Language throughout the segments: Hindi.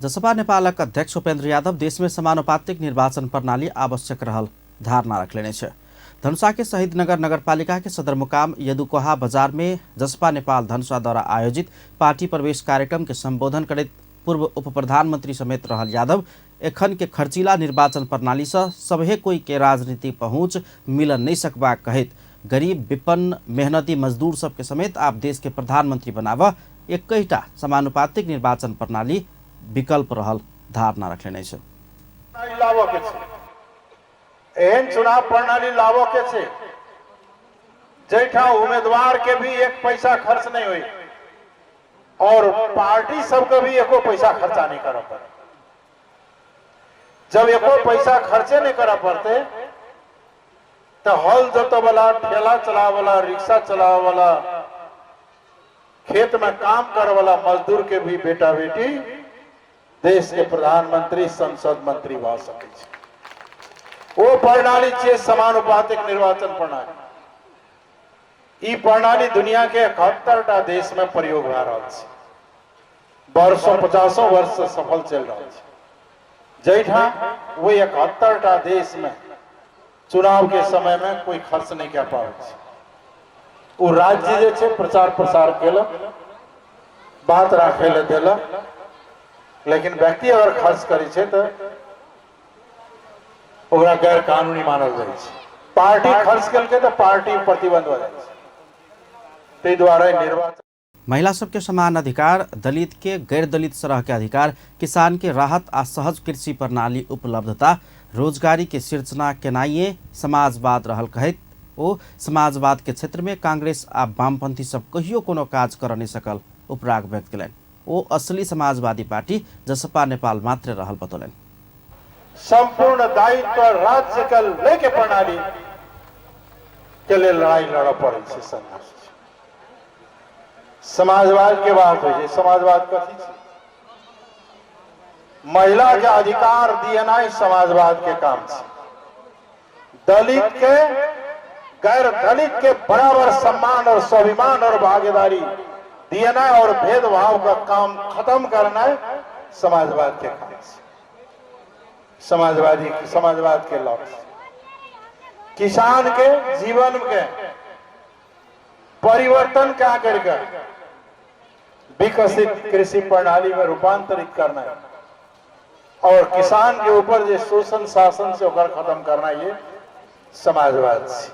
जसपा नेपालक अध्यक्ष उपेन्द्र यादव देश में समानुपातिक निर्वाचन प्रणाली आवश्यक रहल धारणा रखले छ। धनुषा के शहीद नगर नगरपालिका के सदरमुकाम यदुकोहा बाजार में जसपा नेपाल धनुषा द्वारा आयोजित पार्टी प्रवेश कार्यक्रम के संबोधन करते पूर्व उप प्रधानमंत्री समेत रहल यादव एखन के खर्चीला निर्वाचन प्रणाली से सभे कोई के राजनीतिक पहुँच मिल नहीं सकबा कहत गरीब विपन्न मेहनती मजदूर सबके समेत आप देश के प्रधानमंत्री बनाव एकैटा समानुपातिक निर्वाचन प्रणाली विकल्प रहल धारणा रखले छ। एहन चुनाव प्रणाली लावो के छे जैठा उम्मीदवार के भी एक पैसा खर्च नहीं हुई और पार्टी सबके भी एको पैसा खर्चा नहीं करा पड़े। जब एको पैसा खर्चे नहीं करा पड़ते तो हल जोतो वाला, ठेला चला वाला, रिक्शा चला वाला, खेत में काम कर वाला मजदूर के भी बेटा बेटी देश के प्रधानमंत्री संसद मंत्री बन सके। वो प्रणाली छे समानुपातिक निर्वाचन प्रणाली। ई प्रणाली दुनिया के 71टा देश में प्रयोग हो रहा है। वर्षों 50 वर्ष से सफल चल रहा है। जैठा वो 71टा देश में चुनाव के समय में कोई खर्च नहीं कर पावे। वो राज्य जे छे प्रचार प्रसार केलक, बात राखे ले देलक, लेकिन व्यक्ति अगर खर्च करी छे तो ओकरा गैर कानूनी मानल जाए छे। पार्टी खर्च करके तो पार्टी प्रतिबंध हो जाए छे। ते द्वारा निर्वाचन महिला सबके समान अधिकार, दलित के गैर दलित सरह के अधिकार, किसान के राहत आ सहज कृषि प्रणाली उपलब्धता, रोजगारी के सिर्जना केनाइए समाजवाद रहल कहत ओ समाजवाद के क्षेत्र में कांग्रेस आ वामपंथी सब कहियो कोनो काज कर नहीं सकल उपराग व्यक्त कलन। ओ असली समाजवादी पार्टी जसपा नेपाल मात्र रहल बतौलन। संपूर्ण दायित्व राज्य के लेके प्रणाली के लिए लड़ाई लड़ पड़े छे। संघर्ष समाजवाद के बात हो, समाजवाद कथी छे? महिला के अधिकार दियनाई समाजवाद के काम छे। दलित के गैर दलित के बराबर सम्मान और स्वाभिमान और भागीदारी दियना और भेदभाव का काम खत्म करना समाजवाद के काम छे। समाजवाद के लक्ष्य किसान के जीवन के परिवर्तन क्या करके विकसित कृषि प्रणाली में रूपांतरित करना है और किसान के ऊपर जो शोषण शासन से होकर खत्म करना, ये समाजवाद से।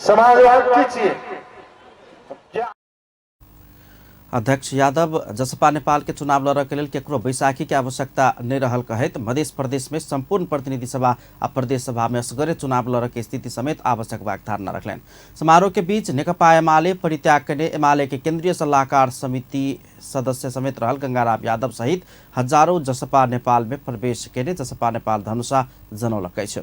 समाजवाद की चीज अध्यक्ष यादव जसपा नेपाल के चुनाव लड़ के लेल केकरो बैसाखी के आवश्यकता नहीं रहल कहत मध्य प्रदेश में संपूर्ण प्रतिनिधि सभा आ प्रदेश सभा में असगरे चुनाव लड़ के स्थिति समेत आवश्यक बात धारणा रखलन। समारोह के बीच नेकपा एमाले परित्याग करने एमाले के केंद्रीय सलाहकार समिति सदस्य समेत रहल गंगाराम यादव सहित हजारों जसपा नेपाल में प्रवेश केने जसपा नेपाल धनुषा जनौलकै छ।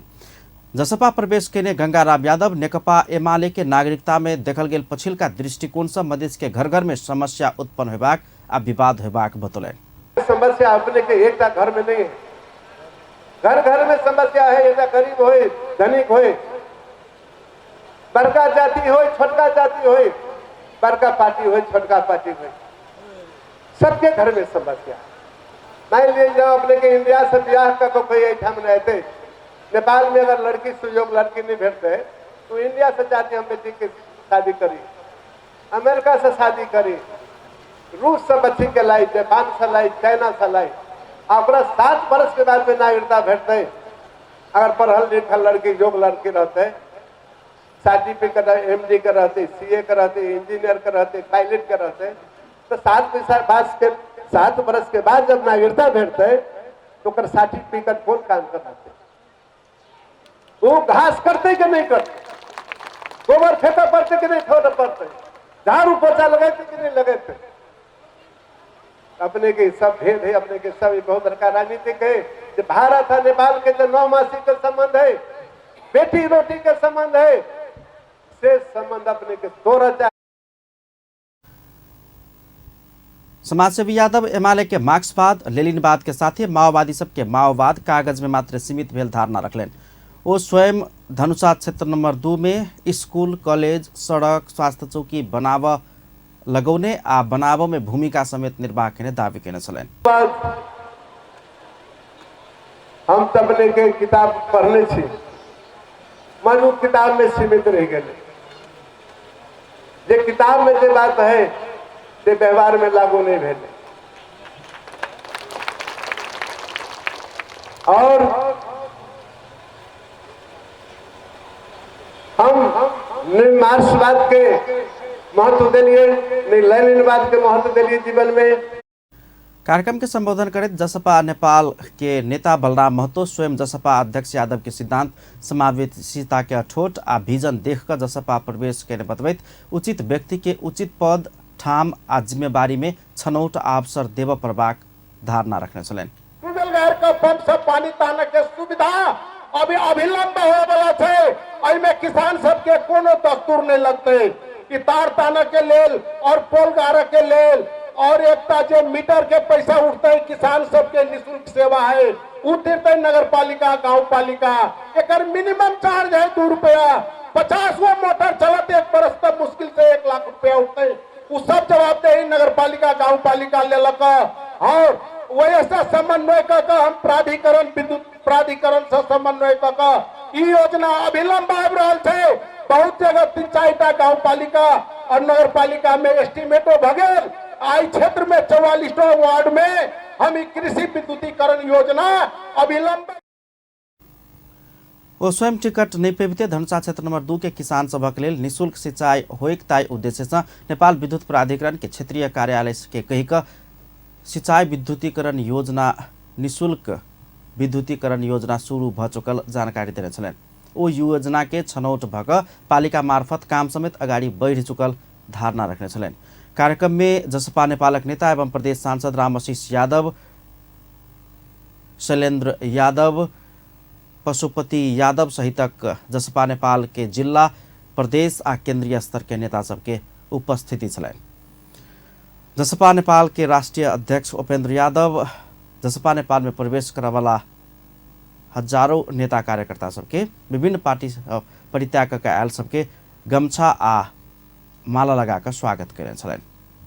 जसपा प्रवेश केने गंगाराम यादव नेकपा एमाले के नागरिकता में देखल गेल पछिलका दृष्टिकोण से मधेश के घर घर में समस्या उत्पन्न होबाक आ विवाद होबाक बतौलन। समस्या अपने के एक घर में नहीं है, घर घर में समस्या है। एक गरीब हो, धनिक हो, बड़का जाति हो, छोटका जाति हो, बड़का पार्टी हो, छोटका पार्टी हो, सबके घर में समस्या। मान लीजिए जब अपने के इंडिया से ब्याह का कोई ठाम रहते, नेपाल में अगर लड़की सुयोग लड़की नहीं भेटते तो इंडिया से चाहती हम बेटी की शादी करी, अमेरिका से शादी करी, रूस से बच्ची के लाई, जापान से लाई, चाइना से लाई। और 7 वर्ष के बाद में नागरिकता भेटते अगर पढ़ल लिखल लड़की योग लड़की रहते, सर्टिफिकेट MD के रहते, CA के रहते, इंजीनियर के रहते, पायलट के रहते, तो 7 वर्ष के बाद जब नागरिकता भेटते तो सर्टिफिकेट कौन काम कर रहे? वो घास करते कि नहीं करते, गोबर फेंका पड़ते कि नहीं फेंका पड़ते, झाड़ू पोछा लगाते कि नहीं लगाते। अपने के सब भेद है, अपने के सब बहुत बड़का राजनीतिक है। जो भारत है नेपाल के जो 9 मासी के संबंध है, बेटी रोटी के संबंध है, से संबंध अपने के तोड़ जाए। समाजसेवी यादव एमाले के मार्क्सवाद लेनिनवाद के साथ ही माओवादी सबके माओवाद कागज में मात्र सीमित भेल धारणा रखलेन। वो स्वयं धनुषा क्षेत्र नंबर 2 में स्कूल, कॉलेज, सड़क, स्वास्थ्य चौकी बनाव लगाउने आ बनाबो में भूमिका समेत निर्वाह करने दावी करने छलैन। हम तबले के किताब पढ़ने छी, मनु किताब में सीमित रह गए। जे किताब में जे बात है ते व्यवहार में लागू नहीं भेले। और हम नहीं मार्क्सवाद के महत्व दिलिए, नहीं लेनिनवाद के महत्व दिलिए जीवन में। कार्यक्रम के संबोधन करते जसपा नेपाल के नेता बलराम महतो स्वयं जसपा अध्यक्ष यादव के सिद्धांत समावेशिता के अठोट आ विजन देखकर जसपा प्रवेश के बतबैत उचित व्यक्ति के उचित पद ठाम आ जिम्मेवारी में छनौट अवसर देव प्रभाग धारणा रखने छलैन। का पंप से पानी ताने के सुविधा अभी अभिलंब हो वाला छे। एमे किसान सबके कोनो दस्तूर नहीं लगते कि तार ताने के लेल और पोल गारे के लेल और एकता जो मीटर के पैसा उठते है किसान सबके निःशुल्क सेवा है उठते नगर पालिका गाँव पालिका एक मिनिमम चार्ज है 2 रुपया। 50 वो मोटर चलते 1 बरस तक मुश्किल से 1 लाख रुपया उठते वो सब जवाबदेही नगर पालिका गाँव पालिका ले लगा। और वैसा समन्वय कर हम प्राधिकरण विद्युत प्राधिकरण से समन्वय कर योजना अभिलंब आ रहा है। बहुत जगह 3-4 गाँव पालिका और नगर पालिका में एस्टिमेटो भगेल। आई क्षेत्र में 44 वार्ड में हम कृषि विद्युतीकरण योजना अभिलंब ओ स्वयं टिकट नहीं पेबिते धनुषा क्षेत्र नंबर 2 के किसान सभक लेल निःशुल्क सिंचाई होइक ताई उद्देश्य से नेपाल विद्युत प्राधिकरण के क्षेत्रीय कार्यालय के कहिक सिंचाई विद्युतीकरण योजना निःशुल्क विद्युतीकरण योजना शुरू भ चुकल जानकारी देने छलैन। ओ योजना के छनौट भक पालिका मार्फत काम समेत अगाडि बढ़ चुकल धारणा रखने छलैन। कार्यक्रम में जसपा नेपालक नेता एवं प्रदेश सांसद रामआशीष यादव, शैलेन्द्र यादव, पशुपति यादव सहितक जसपा नेपाल के जिला प्रदेश आ केंद्रीय स्तर के नेता सबके उपस्थिति छलैन। जसपा नेपाल के राष्ट्रीय अध्यक्ष उपेन्द्र यादव, जसपा नेपाल में प्रवेश करवाला हजारों नेता कार्यकर्ता सबके विभिन्न पार्टी परित्याग आयल सबके गमछा आ माला लगाकर स्वागत करें छलैन।